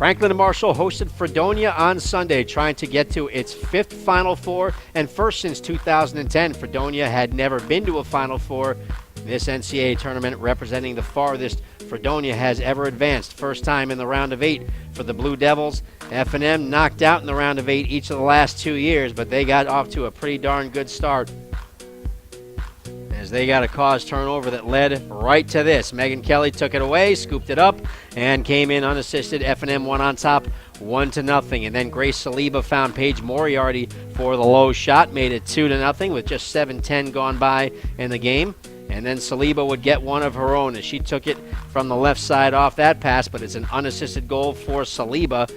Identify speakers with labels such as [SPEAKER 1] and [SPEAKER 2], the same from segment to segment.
[SPEAKER 1] Franklin and Marshall hosted Fredonia on Sunday, trying to get to its 5th Final Four and first since 2010. Fredonia had never been to a Final Four. This NCAA tournament representing the farthest Fredonia has ever advanced. First time in the round of 8 for the Blue Devils. F&M knocked out in the round of 8 each of the last 2 years, but they got off to a pretty darn good start as they got a cause turnover that led right to this. Megan Kelly took it away, scooped it up, and came in unassisted. F&M won on top 1-0. And then Grace Saliba found Paige Moriarty for the low shot, made it 2-0 with just 7:10 gone by in the game. And then Saliba would get one of her own as she took it from the left side off that pass, but it's an unassisted goal for Saliba.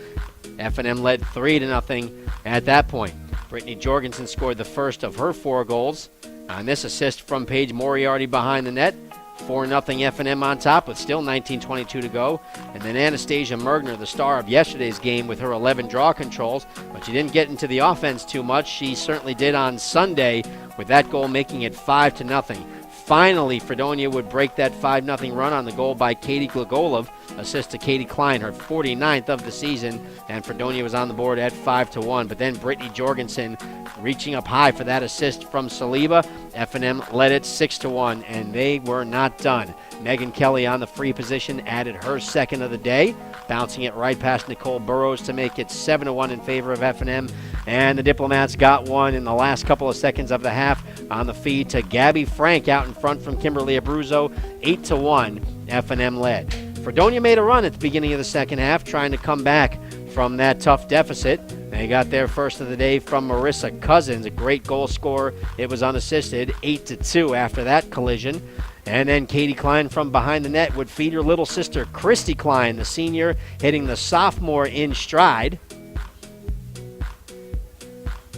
[SPEAKER 1] F&M led 3-0 at that point. Brittany Jorgensen scored the first of her 4 goals on this assist from Paige Moriarty behind the net. 4-0 F&M on top with still 19:22 to go. And then Anastasia Mergner, the star of yesterday's game with her 11 draw controls, but she didn't get into the offense too much. She certainly did on Sunday with that goal making it 5-0. Finally, Fredonia would break that 5-0 run on the goal by Katie Glagolov. Assist to Katie Klein, her 49th of the season, and Fredonia was on the board at 5-1. But then Brittany Jorgensen reaching up high for that assist from Saliba. F&M led it 6-1, and they were not done. Megan Kelly on the free position added her second of the day, bouncing it right past Nicole Burrows to make it 7-1 in favor of F&M. And the Diplomats got one in the last couple of seconds of the half on the feed to Gabby Frank out in front from Kimberly Abruzzo. 8-1, F&M led. Fredonia made a run at the beginning of the second half, trying to come back from that tough deficit. They got their first of the day from Marissa Cousins, a great goal scorer. It was unassisted, 8-2 after that collision. And then Katie Klein from behind the net would feed her little sister, Christy Klein, the senior, hitting the sophomore in stride.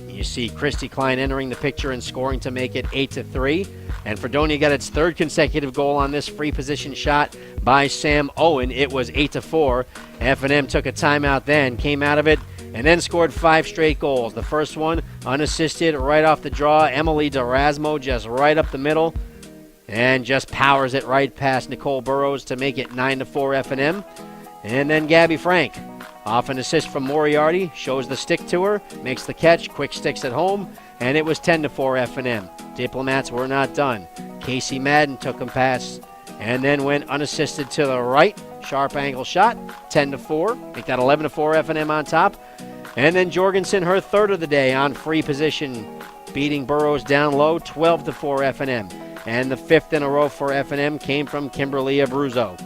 [SPEAKER 1] You see Christy Klein entering the picture and scoring to make it 8-3. And Fredonia got its 3rd consecutive goal on this free position shot by Sam Owen. It was 8-4. F&M took a timeout then, came out of it, and then scored 5 straight goals. The first one unassisted right off the draw. Emily DeRasmo just right up the middle and just powers it right past Nicole Burrows to make it 9-4 F&M. And then Gabby Frank off an assist from Moriarty, shows the stick to her, makes the catch, quick sticks at home, and it was 10-4 F&M. Diplomats were not done. Casey Madden took a pass and then went unassisted to the right. Sharp angle shot, 10-4. Make that 11-4 F&M on top. And then Jorgensen, her 3rd of the day on free position, beating Burrows down low, 12-4 F&M. And the 5th in a row for F&M came from Kimberly Abruzzo.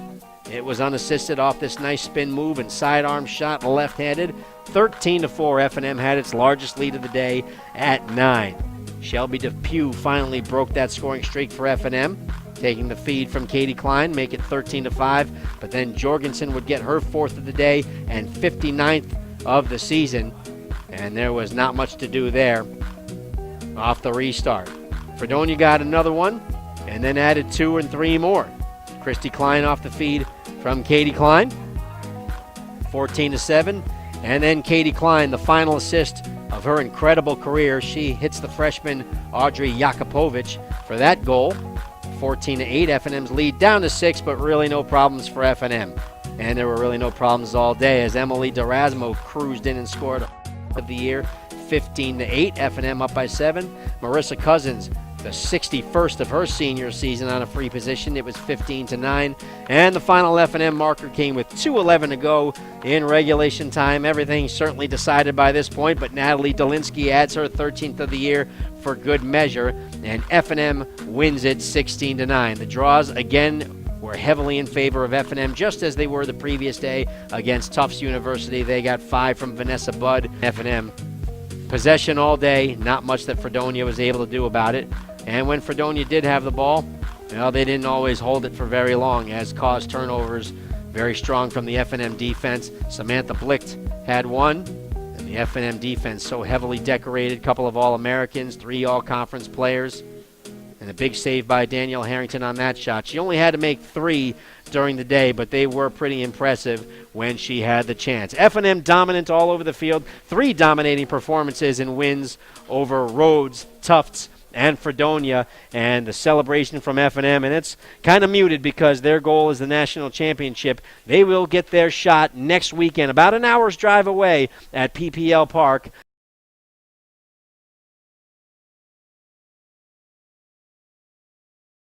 [SPEAKER 1] It was unassisted off this nice spin move and sidearm shot left-handed. 13-4, F&M had its largest lead of the day at 9. Shelby DePew finally broke that scoring streak for F&M, taking the feed from Katie Klein, make it 13-5. But then Jorgensen would get her 4th of the day and 59th of the season. And there was not much to do there off the restart. Fredonia got another one and then added 2 and 3 more. Christy Klein off the feed from Katie Klein, 14-7. And then Katie Klein, the final assist of her incredible career. She hits the freshman Audrey Jakupovic for that goal. 14-8, F&M's lead down to 6, but really no problems for F&M. And there were really no problems all day as Emily DeRasmo cruised in and scored of the year. 15-8, F&M up by 7. Marissa Cousins, the 61st of her senior season on a free position. It was 15-9. And the final F&M marker came with 2:11 to go in regulation time. Everything certainly decided by this point, but Natalie Dolinsky adds her 13th of the year for good measure, and F&M wins it 16-9. The draws, again, were heavily in favor of F&M, just as they were the previous day against Tufts University. They got 5 from Vanessa Budd. F&M possession all day, not much that Fredonia was able to do about it. And when Fredonia did have the ball, well, they didn't always hold it for very long as caused turnovers. Very strong from the F&M defense. Samantha Blicht had one, and the F&M defense so heavily decorated. Couple of All-Americans, 3 All-Conference players, and a big save by Danielle Harrington on that shot. She only had to make 3 during the day, but they were pretty impressive when she had the chance. F&M dominant all over the field. 3 dominating performances and wins over Rhodes, Tufts, and Fredonia, and the celebration from F&M, and it's kind of muted because their goal is the national championship. They will get their shot next weekend, about an hour's drive away at PPL Park.